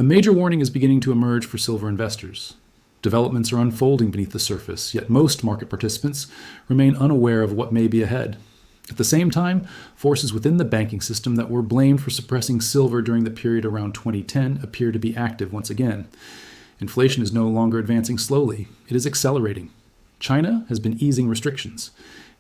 A major warning is beginning to emerge for silver investors. Developments are unfolding beneath the surface, yet most market participants remain unaware of what may be ahead. At the same time, forces within the banking system that were blamed for suppressing silver during the period around 2010 appear to be active once again. Inflation is no longer advancing slowly, it is accelerating. China has been easing restrictions.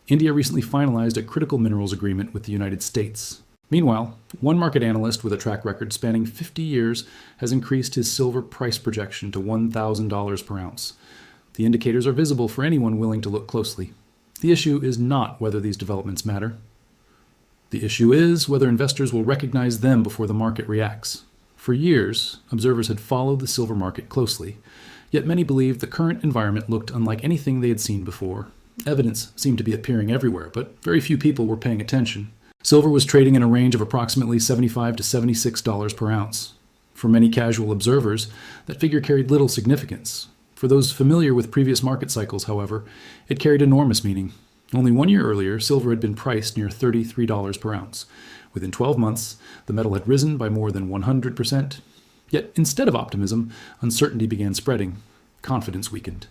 India recently finalized a critical minerals agreement with the United States. Meanwhile, one market analyst with a track record spanning 50 years has increased his silver price projection to $1,000 per ounce. The indicators are visible for anyone willing to look closely. The issue is not whether these developments matter. The issue is whether investors will recognize them before the market reacts. For years, observers had followed the silver market closely, yet many believed the current environment looked unlike anything they had seen before. Evidence seemed to be appearing everywhere, but very few people were paying attention. Silver was trading in a range of approximately $75 to $76 per ounce. For many casual observers, that figure carried little significance. For those familiar with previous market cycles, however, it carried enormous meaning. Only 1 year earlier, silver had been priced near $33 per ounce. Within 12 months, the metal had risen by more than 100%. Yet, instead of optimism, uncertainty began spreading. Confidence weakened.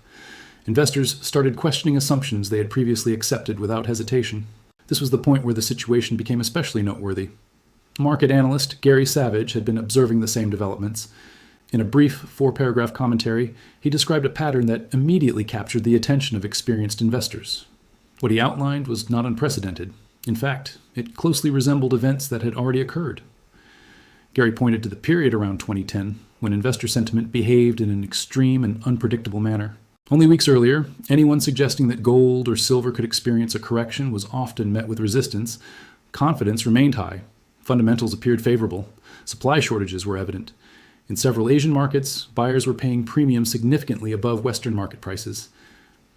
Investors started questioning assumptions they had previously accepted without hesitation. This was the point where the situation became especially noteworthy. Market analyst Gary Savage had been observing the same developments. In a brief 4-paragraph commentary, he described a pattern that immediately captured the attention of experienced investors. What he outlined was not unprecedented. In fact, it closely resembled events that had already occurred. Gary pointed to the period around 2010, when investor sentiment behaved in an extreme and unpredictable manner. Only weeks earlier, anyone suggesting that gold or silver could experience a correction was often met with resistance. Confidence remained high. Fundamentals appeared favorable. Supply shortages were evident. In several Asian markets, buyers were paying premiums significantly above Western market prices.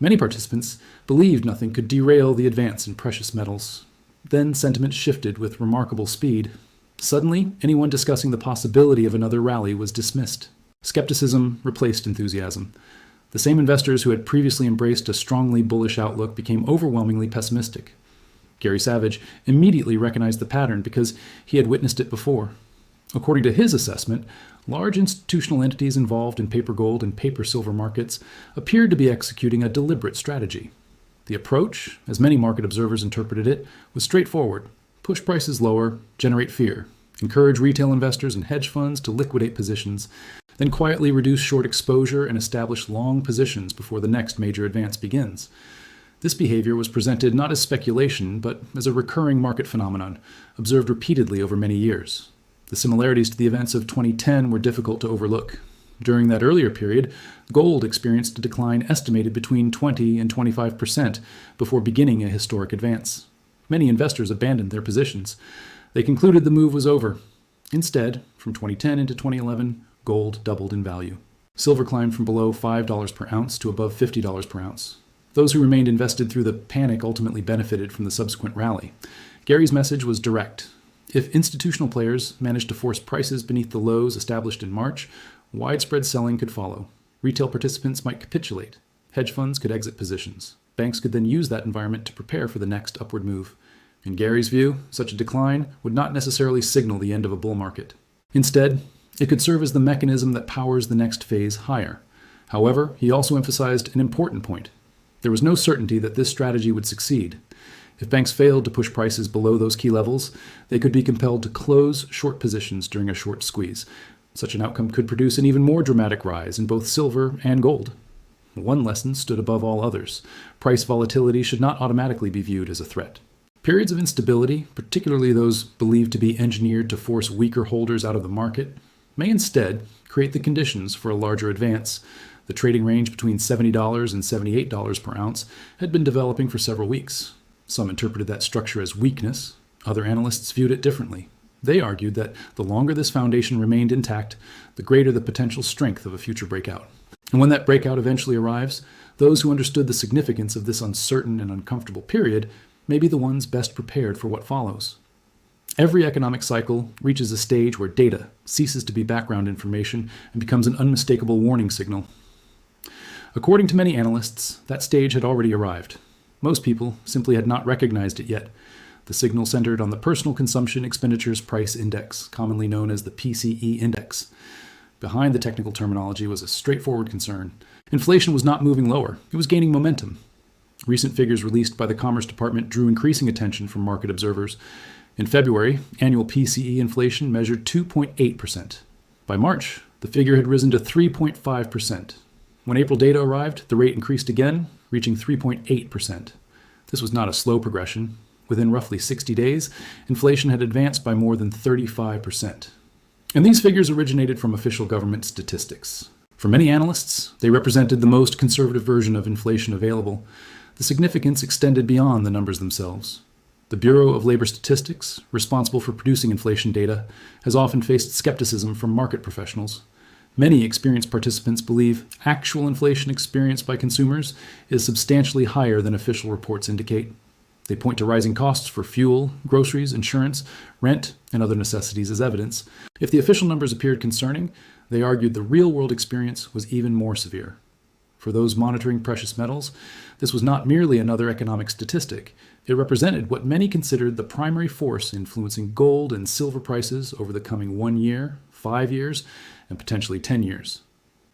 Many participants believed nothing could derail the advance in precious metals. Then sentiment shifted with remarkable speed. Suddenly, anyone discussing the possibility of another rally was dismissed. Skepticism replaced enthusiasm. The same investors who had previously embraced a strongly bullish outlook became overwhelmingly pessimistic. Gary Savage immediately recognized the pattern because he had witnessed it before. According to his assessment, large institutional entities involved in paper gold and paper silver markets appeared to be executing a deliberate strategy. The approach, as many market observers interpreted it, was straightforward: push prices lower, generate fear, encourage retail investors and hedge funds to liquidate positions, then quietly reduce short exposure and establish long positions before the next major advance begins. This behavior was presented not as speculation, but as a recurring market phenomenon, observed repeatedly over many years. The similarities to the events of 2010 were difficult to overlook. During that earlier period, gold experienced a decline estimated between 20 and 25% before beginning a historic advance. Many investors abandoned their positions. They concluded the move was over. Instead, from 2010 into 2011, gold doubled in value. Silver climbed from below $5 per ounce to above $50 per ounce. Those who remained invested through the panic ultimately benefited from the subsequent rally. Gary's message was direct. If institutional players managed to force prices beneath the lows established in March, widespread selling could follow. Retail participants might capitulate. Hedge funds could exit positions. Banks could then use that environment to prepare for the next upward move. In Gary's view, such a decline would not necessarily signal the end of a bull market. Instead, it could serve as the mechanism that powers the next phase higher. However, he also emphasized an important point. There was no certainty that this strategy would succeed. If banks failed to push prices below those key levels, they could be compelled to close short positions during a short squeeze. Such an outcome could produce an even more dramatic rise in both silver and gold. One lesson stood above all others. Price volatility should not automatically be viewed as a threat. Periods of instability, particularly those believed to be engineered to force weaker holders out of the market, may instead create the conditions for a larger advance. The trading range between $70 and $78 per ounce had been developing for several weeks. Some interpreted that structure as weakness. Other analysts viewed it differently. They argued that the longer this foundation remained intact, the greater the potential strength of a future breakout. And when that breakout eventually arrives, those who understood the significance of this uncertain and uncomfortable period may be the ones best prepared for what follows. Every economic cycle reaches a stage where data ceases to be background information and becomes an unmistakable warning signal. According to many analysts, that stage had already arrived. Most people simply had not recognized it yet. The signal centered on the Personal Consumption Expenditures Price Index, commonly known as the PCE index. Behind the technical terminology was a straightforward concern. Inflation was not moving lower, it was gaining momentum. Recent figures released by the Commerce Department drew increasing attention from market observers. In February, annual PCE inflation measured 2.8%. By March, the figure had risen to 3.5%. When April data arrived, the rate increased again, reaching 3.8%. This was not a slow progression. Within roughly 60 days, inflation had advanced by more than 35%. And these figures originated from official government statistics. For many analysts, they represented the most conservative version of inflation available. The significance extended beyond the numbers themselves. The Bureau of Labor Statistics, responsible for producing inflation data, has often faced skepticism from market professionals. Many experienced participants believe actual inflation experienced by consumers is substantially higher than official reports indicate. They point to rising costs for fuel, groceries, insurance, rent, and other necessities as evidence. If the official numbers appeared concerning, they argued the real-world experience was even more severe. For those monitoring precious metals, this was not merely another economic statistic. It represented what many considered the primary force influencing gold and silver prices over the coming 1 year, 5 years, and potentially 10 years.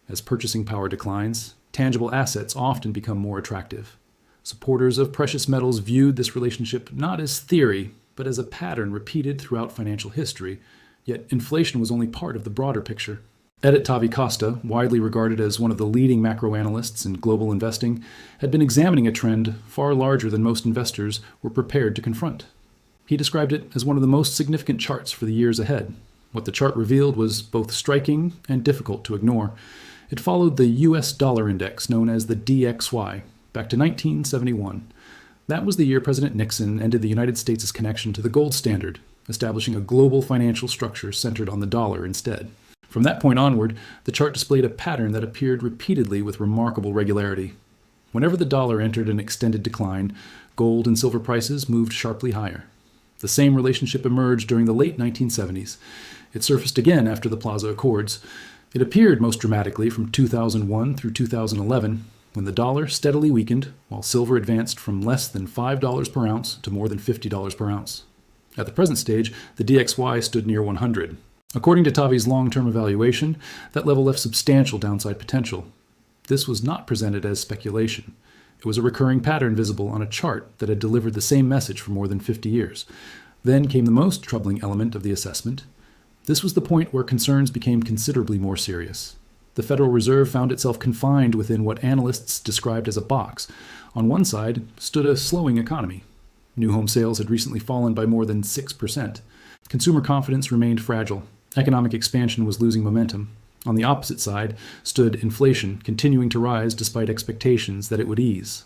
As purchasing power declines, tangible assets often become more attractive. Supporters of precious metals viewed this relationship not as theory, but as a pattern repeated throughout financial history, yet inflation was only part of the broader picture. Edith Tavi Costa, widely regarded as one of the leading macro analysts in global investing, had been examining a trend far larger than most investors were prepared to confront. He described it as one of the most significant charts for the years ahead. What the chart revealed was both striking and difficult to ignore. It followed the US dollar index known as the DXY, back to 1971. That was the year President Nixon ended the United States' connection to the gold standard, establishing a global financial structure centered on the dollar instead. From that point onward, the chart displayed a pattern that appeared repeatedly with remarkable regularity. Whenever the dollar entered an extended decline, gold and silver prices moved sharply higher. The same relationship emerged during the late 1970s. It surfaced again after the Plaza Accords. It appeared most dramatically from 2001 through 2011, when the dollar steadily weakened, while silver advanced from less than $5 per ounce to more than $50 per ounce. At the present stage, the DXY stood near 100. According to Tavi's long-term evaluation, that level left substantial downside potential. This was not presented as speculation. It was a recurring pattern visible on a chart that had delivered the same message for more than 50 years. Then came the most troubling element of the assessment. This was the point where concerns became considerably more serious. The Federal Reserve found itself confined within what analysts described as a box. On one side stood a slowing economy. New home sales had recently fallen by more than 6%. Consumer confidence remained fragile. Economic expansion was losing momentum. On the opposite side stood inflation, continuing to rise despite expectations that it would ease.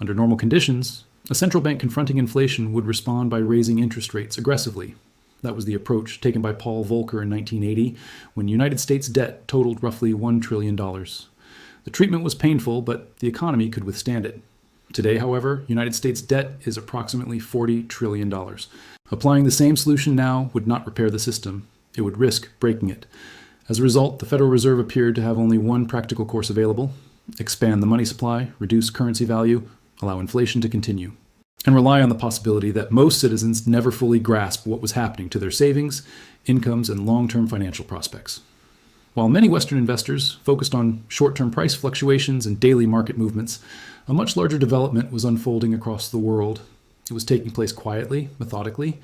Under normal conditions, a central bank confronting inflation would respond by raising interest rates aggressively. That was the approach taken by Paul Volcker in 1980, when United States debt totaled roughly $1 trillion. The treatment was painful, but the economy could withstand it. Today, however, United States debt is approximately $40 trillion. Applying the same solution now would not repair the system. It would risk breaking it. As a result, the Federal Reserve appeared to have only one practical course available: expand the money supply, reduce currency value, allow inflation to continue, and rely on the possibility that most citizens never fully grasp what was happening to their savings, incomes, and long-term financial prospects. While many Western investors focused on short-term price fluctuations and daily market movements, a much larger development was unfolding across the world. It was taking place quietly, methodically,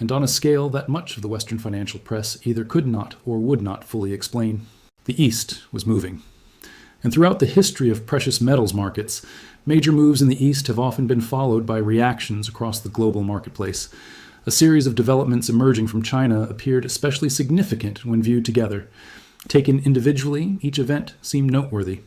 and on a scale that much of the Western financial press either could not or would not fully explain. The East was moving. And throughout the history of precious metals markets, major moves in the East have often been followed by reactions across the global marketplace. A series of developments emerging from China appeared especially significant when viewed together. Taken individually, each event seemed noteworthy.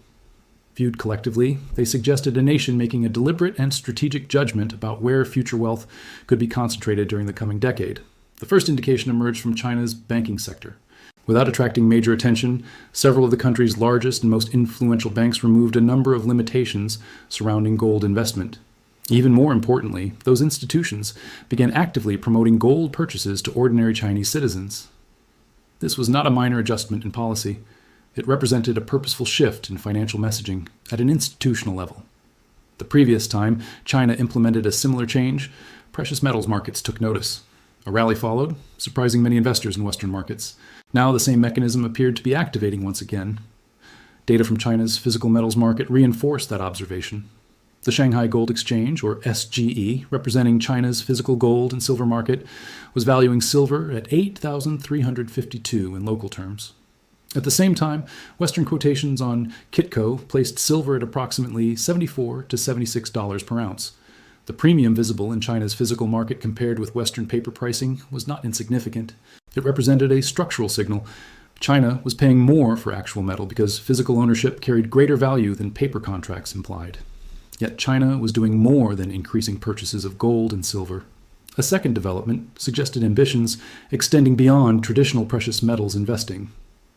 Viewed collectively, they suggested a nation making a deliberate and strategic judgment about where future wealth could be concentrated during the coming decade. The first indication emerged from China's banking sector. Without attracting major attention, several of the country's largest and most influential banks removed a number of limitations surrounding gold investment. Even more importantly, those institutions began actively promoting gold purchases to ordinary Chinese citizens. This was not a minor adjustment in policy. It represented a purposeful shift in financial messaging at an institutional level. The previous time China implemented a similar change, precious metals markets took notice. A rally followed, surprising many investors in Western markets. Now the same mechanism appeared to be activating once again. Data from China's physical metals market reinforced that observation. The Shanghai Gold Exchange, or SGE, representing China's physical gold and silver market, was valuing silver at 8,352 in local terms. At the same time, Western quotations on Kitco placed silver at approximately $74 to $76 per ounce. The premium visible in China's physical market compared with Western paper pricing was not insignificant. It represented a structural signal. China was paying more for actual metal because physical ownership carried greater value than paper contracts implied. Yet China was doing more than increasing purchases of gold and silver. A second development suggested ambitions extending beyond traditional precious metals investing.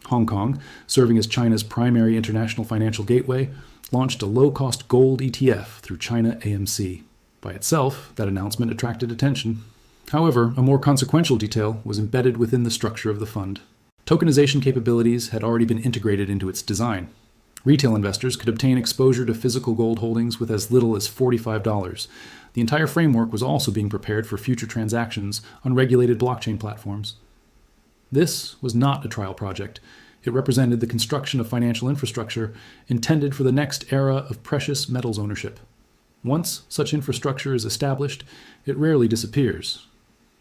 Hong Kong, serving as China's primary international financial gateway, launched a low-cost gold ETF through China AMC. By itself, that announcement attracted attention. However, a more consequential detail was embedded within the structure of the fund. Tokenization capabilities had already been integrated into its design. Retail investors could obtain exposure to physical gold holdings with as little as $45. The entire framework was also being prepared for future transactions on regulated blockchain platforms. This was not a trial project. It represented the construction of financial infrastructure intended for the next era of precious metals ownership. Once such infrastructure is established, it rarely disappears.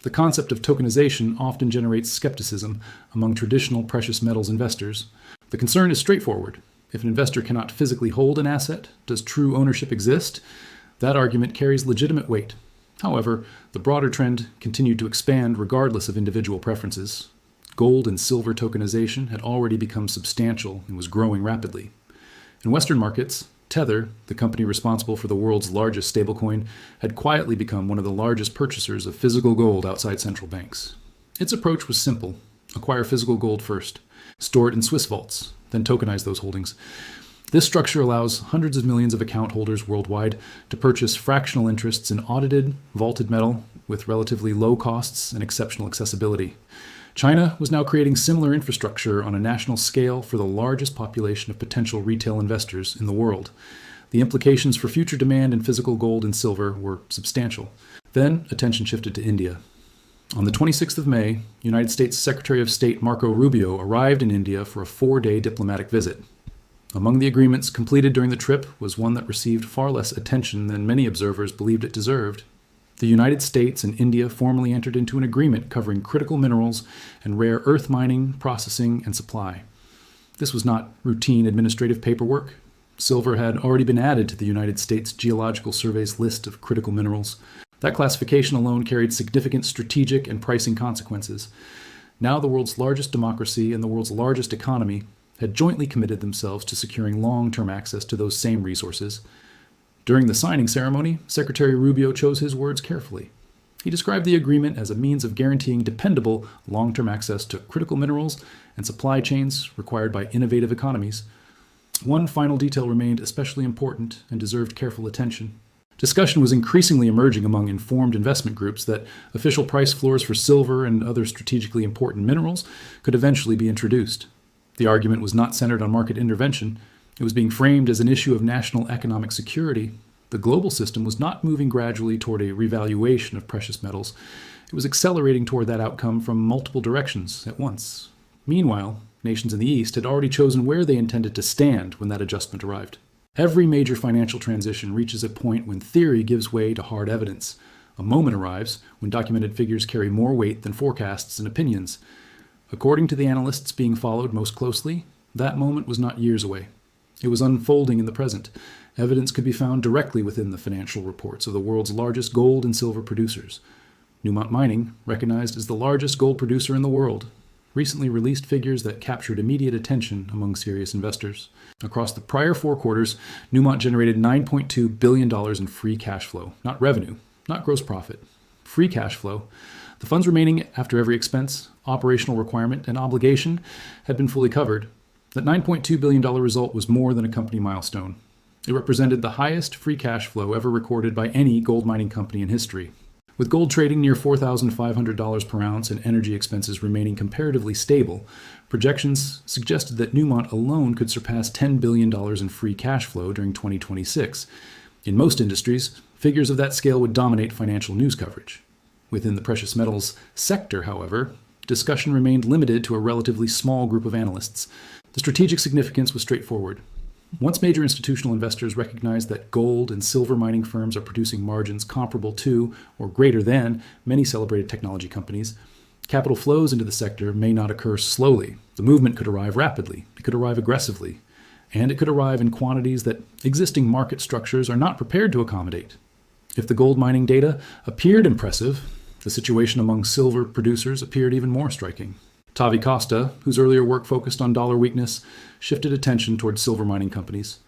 The concept of tokenization often generates skepticism among traditional precious metals investors. The concern is straightforward. If an investor cannot physically hold an asset, does true ownership exist? That argument carries legitimate weight. However, the broader trend continued to expand regardless of individual preferences. Gold and silver tokenization had already become substantial and was growing rapidly. In Western markets, Tether, the company responsible for the world's largest stablecoin, had quietly become one of the largest purchasers of physical gold outside central banks. Its approach was simple: acquire physical gold first, store it in Swiss vaults, then tokenize those holdings. This structure allows hundreds of millions of account holders worldwide to purchase fractional interests in audited, vaulted metal with relatively low costs and exceptional accessibility. China was now creating similar infrastructure on a national scale for the largest population of potential retail investors in the world. The implications for future demand in physical gold and silver were substantial. Then attention shifted to India. On the 26th of May, United States Secretary of State Marco Rubio arrived in India for a 4-day diplomatic visit. Among the agreements completed during the trip was one that received far less attention than many observers believed it deserved. The United States and India formally entered into an agreement covering critical minerals and rare earth mining, processing, and supply. This was not routine administrative paperwork. Silver had already been added to the United States Geological Survey's list of critical minerals. That classification alone carried significant strategic and pricing consequences. Now the world's largest democracy and the world's largest economy had jointly committed themselves to securing long-term access to those same resources. During the signing ceremony, Secretary Rubio chose his words carefully. He described the agreement as a means of guaranteeing dependable, long-term access to critical minerals and supply chains required by innovative economies. One final detail remained especially important and deserved careful attention. Discussion was increasingly emerging among informed investment groups that official price floors for silver and other strategically important minerals could eventually be introduced. The argument was not centered on market intervention. It was being framed as an issue of national economic security. The global system was not moving gradually toward a revaluation of precious metals. It was accelerating toward that outcome from multiple directions at once. Meanwhile, nations in the East had already chosen where they intended to stand when that adjustment arrived. Every major financial transition reaches a point when theory gives way to hard evidence. A moment arrives when documented figures carry more weight than forecasts and opinions. According to the analysts being followed most closely, that moment was not years away. It was unfolding in the present. Evidence could be found directly within the financial reports of the world's largest gold and silver producers. Newmont Mining, recognized as the largest gold producer in the world, recently released figures that captured immediate attention among serious investors. Across the prior 4 quarters, Newmont generated $9.2 billion in free cash flow, not revenue, not gross profit. Free cash flow. The funds remaining after every expense, operational requirement, and obligation had been fully covered. That $9.2 billion result was more than a company milestone. It represented the highest free cash flow ever recorded by any gold mining company in history. With gold trading near $4,500 per ounce and energy expenses remaining comparatively stable, projections suggested that Newmont alone could surpass $10 billion in free cash flow during 2026. In most industries, figures of that scale would dominate financial news coverage. Within the precious metals sector, however, discussion remained limited to a relatively small group of analysts. The strategic significance was straightforward. Once major institutional investors recognized that gold and silver mining firms are producing margins comparable to or greater than many celebrated technology companies, capital flows into the sector may not occur slowly. The movement could arrive rapidly, it could arrive aggressively, and it could arrive in quantities that existing market structures are not prepared to accommodate. If the gold mining data appeared impressive, the situation among silver producers appeared even more striking. Tavi Costa, whose earlier work focused on dollar weakness, shifted attention towards silver mining companies.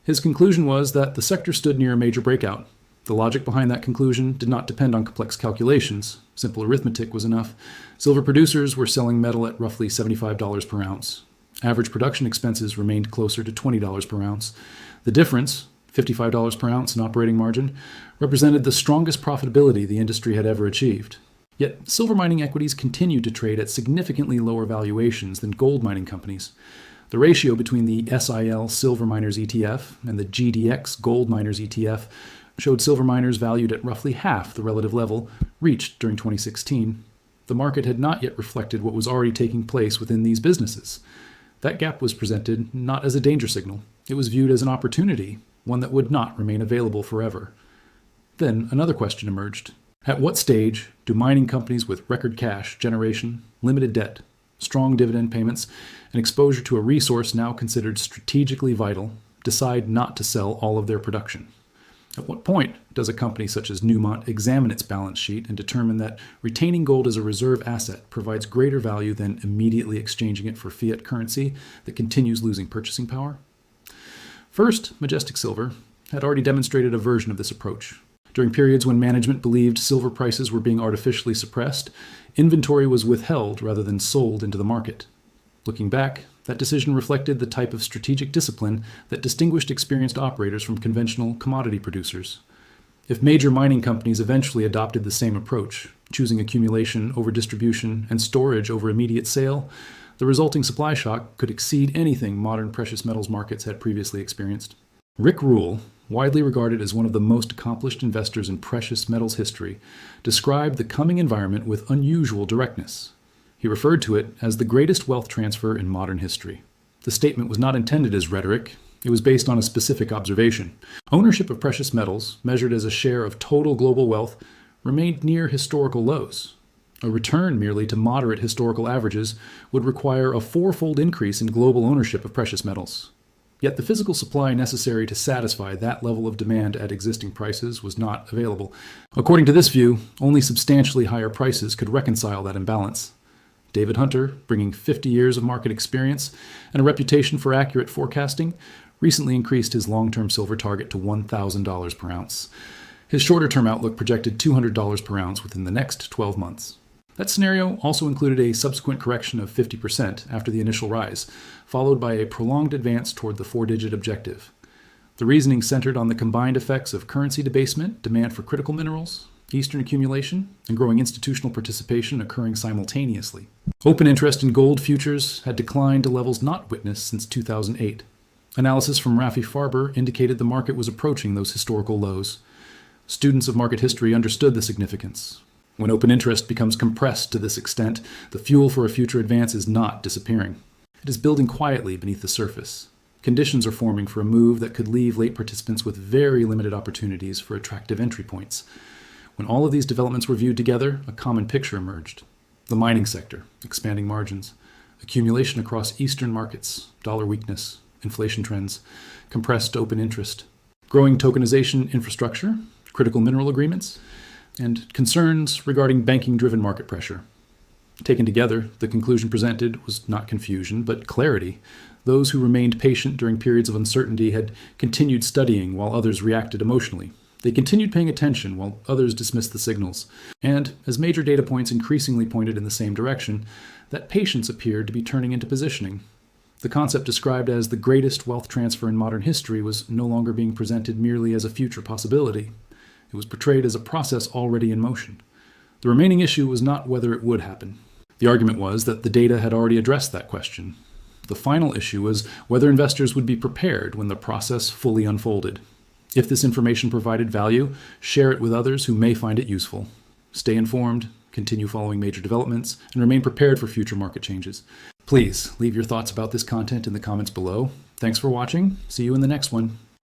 His conclusion was that the sector stood near a major breakout. The logic behind that conclusion did not depend on complex calculations. Simple arithmetic was enough. Silver producers were selling metal at roughly $75 per ounce. Average production expenses remained closer to $20 per ounce. The difference, $55 per ounce in operating margin, represented the strongest profitability the industry had ever achieved. Yet, silver mining equities continued to trade at significantly lower valuations than gold mining companies. The ratio between the SIL Silver Miners ETF and the GDX Gold Miners ETF showed silver miners valued at roughly half the relative level reached during 2016. The market had not yet reflected what was already taking place within these businesses. That gap was presented not as a danger signal. It was viewed as an opportunity, one that would not remain available forever. Then another question emerged. At what stage do mining companies with record cash generation, limited debt, strong dividend payments, and exposure to a resource now considered strategically vital decide not to sell all of their production? At what point does a company such as Newmont examine its balance sheet and determine that retaining gold as a reserve asset provides greater value than immediately exchanging it for fiat currency that continues losing purchasing power? First, Majestic Silver had already demonstrated a version of this approach. During periods when management believed silver prices were being artificially suppressed, inventory was withheld rather than sold into the market. Looking back, that decision reflected the type of strategic discipline that distinguished experienced operators from conventional commodity producers. If major mining companies eventually adopted the same approach, choosing accumulation over distribution and storage over immediate sale, the resulting supply shock could exceed anything modern precious metals markets had previously experienced. Rick Rule, widely regarded as one of the most accomplished investors in precious metals history, described the coming environment with unusual directness. He referred to it as the greatest wealth transfer in modern history. The statement was not intended as rhetoric. It was based on a specific observation. Ownership of precious metals, measured as a share of total global wealth, remained near historical lows. A return merely to moderate historical averages would require a fourfold increase in global ownership of precious metals. Yet the physical supply necessary to satisfy that level of demand at existing prices was not available. According to this view, only substantially higher prices could reconcile that imbalance. David Hunter, bringing 50 years of market experience and a reputation for accurate forecasting, recently increased his long-term silver target to $1,000 per ounce. His shorter-term outlook projected $200 per ounce within the next 12 months. That scenario also included a subsequent correction of 50% after the initial rise, followed by a prolonged advance toward the four-digit objective. The reasoning centered on the combined effects of currency debasement, demand for critical minerals, Eastern accumulation, and growing institutional participation occurring simultaneously. Open interest in gold futures had declined to levels not witnessed since 2008. Analysis from Rafi Farber indicated the market was approaching those historical lows. Students of market history understood the significance. When open interest becomes compressed to this extent, the fuel for a future advance is not disappearing. It is building quietly beneath the surface. Conditions are forming for a move that could leave late participants with very limited opportunities for attractive entry points. When all of these developments were viewed together, a common picture emerged. The mining sector, expanding margins, accumulation across Eastern markets, dollar weakness, inflation trends, compressed open interest, growing tokenization infrastructure, critical mineral agreements, and concerns regarding banking-driven market pressure. Taken together, the conclusion presented was not confusion, but clarity. Those who remained patient during periods of uncertainty had continued studying while others reacted emotionally. They continued paying attention while others dismissed the signals. And, as major data points increasingly pointed in the same direction, that patience appeared to be turning into positioning. The concept described as the greatest wealth transfer in modern history was no longer being presented merely as a future possibility. It was portrayed as a process already in motion. The remaining issue was not whether it would happen. The argument was that the data had already addressed that question. The final issue was whether investors would be prepared when the process fully unfolded. If this information provided value, share it with others who may find it useful. Stay informed continue following major developments, and remain prepared for future market changes. Please leave your thoughts about this content in the comments below. Thanks for watching. See you in the next one.